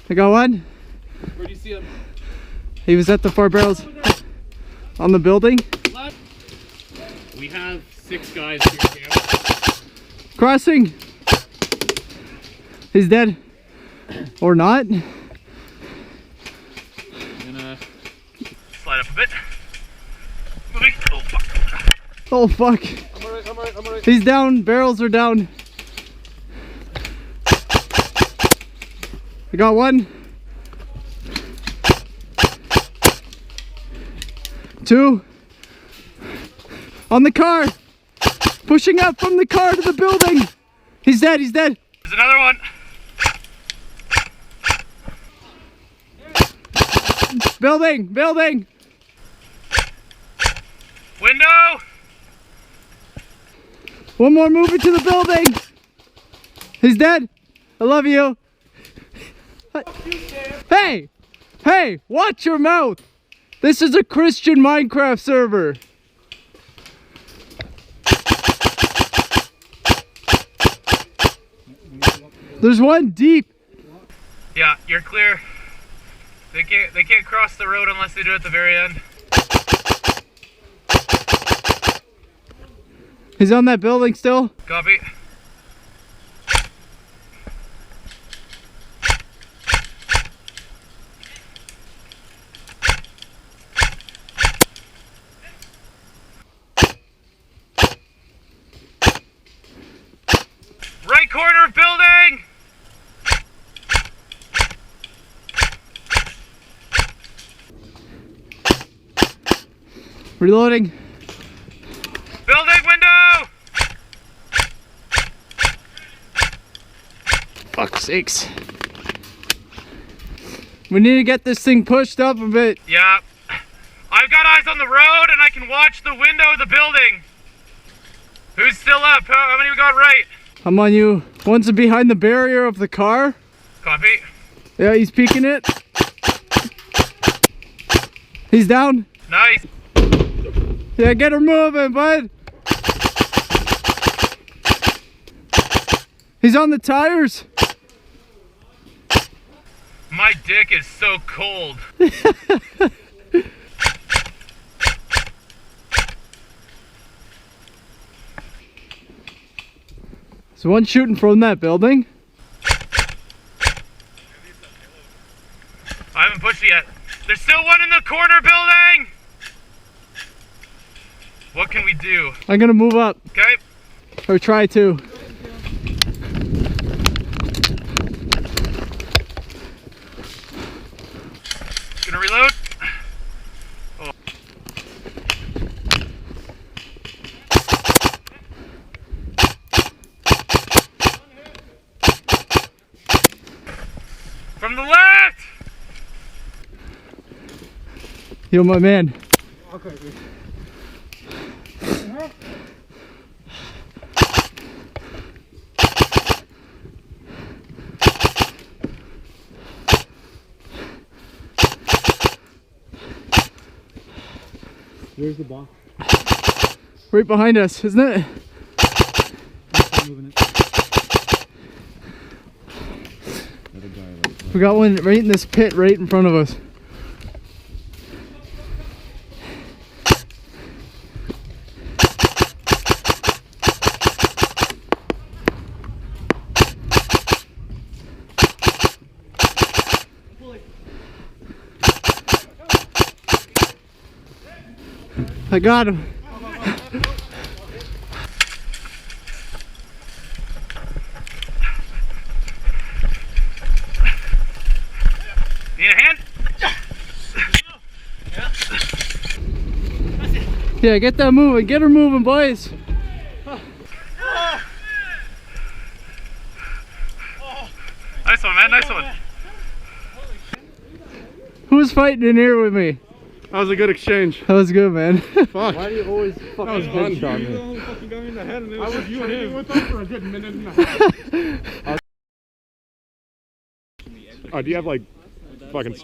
I got one. Where do you see him? He was at the 4 barrels on the building. We have 6 guys here, Cam. Crossing. He's dead. Or not. I'm gonna slide up a bit. Moving. Oh fuck. Oh fuck. I'm alright. He's down. Barrels are down. I got one. 2. On the car. Pushing up from the car to the building. He's dead. He's dead. There's another one. Building. Window. One more moving to the building. He's dead. I love you. Hey, watch your mouth. This is a Christian Minecraft server. There's one deep. Yeah, you're clear. They can't cross the road unless they do it at the very end. He's on that building still. Copy. Right corner of building! Reloading. Building window! Fuck's sakes. We need to get this thing pushed up a bit. Yeah. I've got eyes on the road and I can watch the window of the building. Who's still up? How many we got right? I'm on you. One's behind the barrier of the car. Copy. Yeah, he's peeking it. He's down. Nice. Yeah, get her moving, bud. He's on the tires. My dick is so cold. Is one shooting from that building? I haven't pushed it yet. There's still one in the corner building! What can we do? I'm gonna move up. Okay. Or try to. Gonna reload. Oh. From the left! Yo, my man. Okay. Where's the box? Right behind us, isn't it? Moving it. We got one right in this pit right in front of us. I got him. Need a hand? Yeah, get that moving. Get her moving, boys. Nice one, man. Nice one. Who's fighting in here with me? That was a good exchange. That was good, man. Fuck. Why do you always That was fucking fun. headshot You me? the one who fucking got me in the head, and it was just you and him with them for a good minute and a half. Do you have like fucking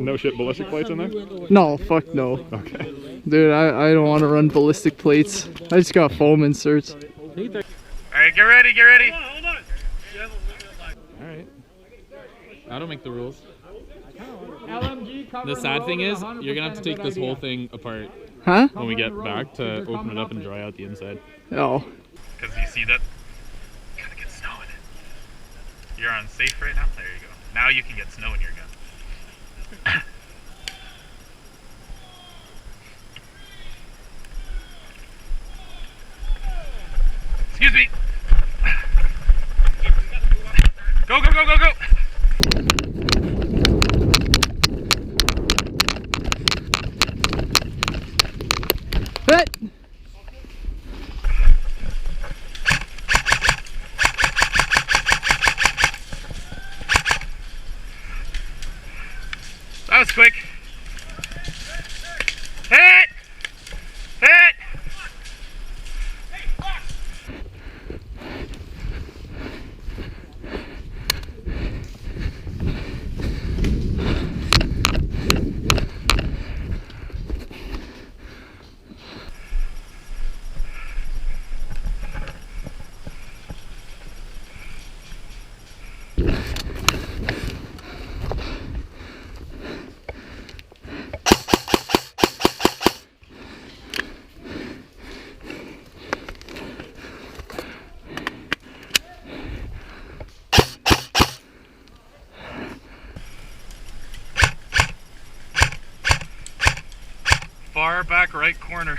no shit ballistic plates in there? No, fuck no. Okay. Dude, I don't want to run ballistic plates. I just got foam inserts. Alright, get ready, get ready. Alright. I don't make the rules. The sad thing is, you're gonna have to take this whole thing apart Huh? when we get back to open it up and dry out the inside. Oh. Because you see that? Gotta get snow in it. You're on safe right now? There you go. Now you can get snow in your gun. Excuse me. Go, go, go, go, go. Hit! That was quick. Hit! Hit! Far back right corner.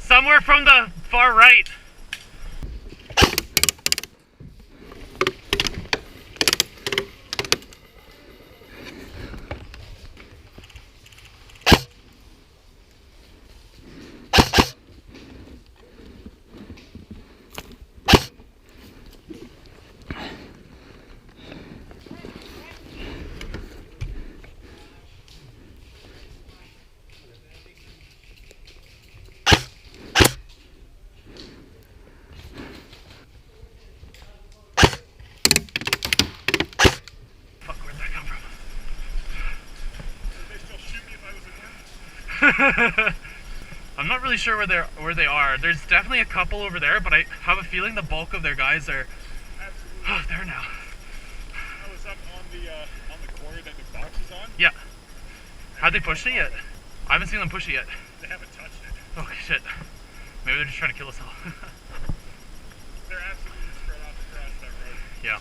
Somewhere from the far right. Fuck, where'd that come from? I'm not really sure where they are. There's definitely a couple over there, but I have a feeling the bulk of their guys are there now. I was up on the corner that the box is on. Yeah. Have they pushed it yet? I haven't seen them push it yet. They haven't touched it. Oh shit. Maybe they're just trying to kill us all. They're absolutely spread out across that road. Yeah.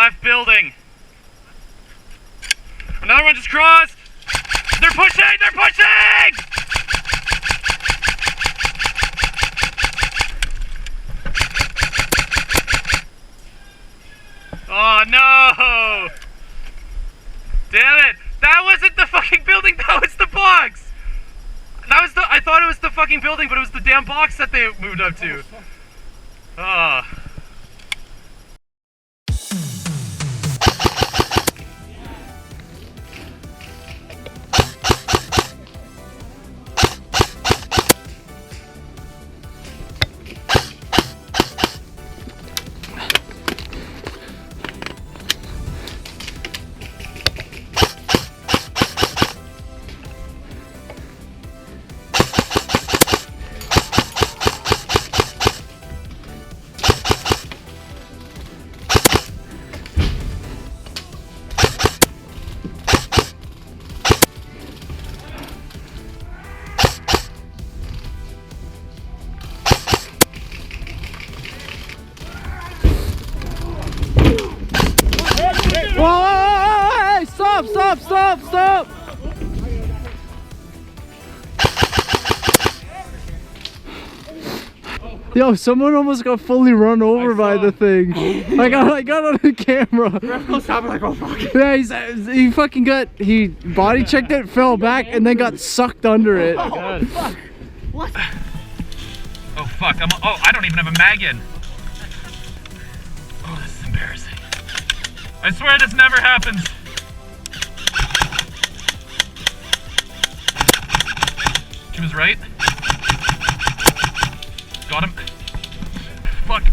left building. Another one just crossed. They're pushing! They're pushing! Oh no! Damn it! That wasn't the fucking building, that was the box! That was I thought it was the fucking building, but it was the damn box that they moved up to. Ah. Whoa! Hey, stop! Stop! Stop! Stop! Yo, someone almost got fully run over by the thing. I got on the camera. I'm like, oh fuck. Yeah, he fucking he body checked it, fell back, and then got sucked under it. Oh fuck! What? Oh fuck! I don't even have a mag in. Oh, this is embarrassing. I swear this never happens. She was right. Got him. Fuck.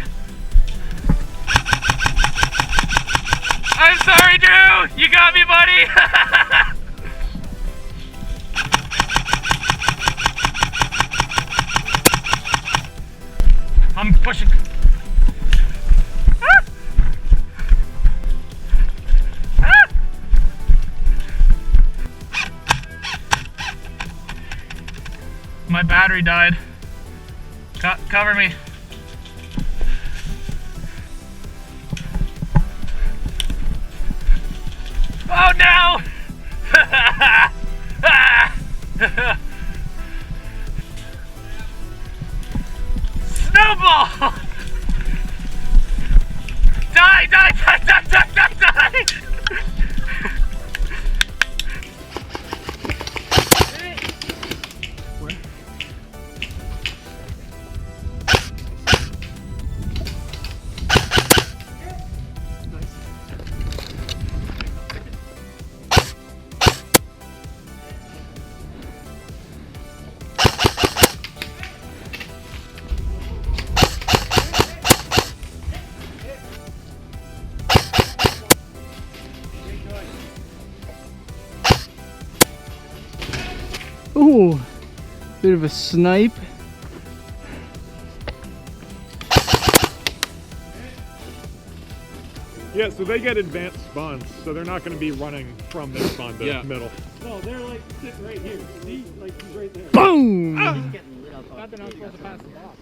I'm sorry, Drew! You got me, buddy! I'm pushing. My battery died. Cover me. Oh no! Snowball! Die, die, die, die, die, die, die! Ooh, bit of a snipe. Yeah, so they get advanced spawns, so they're not going to be running from this spawn to Yeah. middle. No, they're like sitting right here. See? Like he's right there. Boom! I thought they're not supposed to pass the box.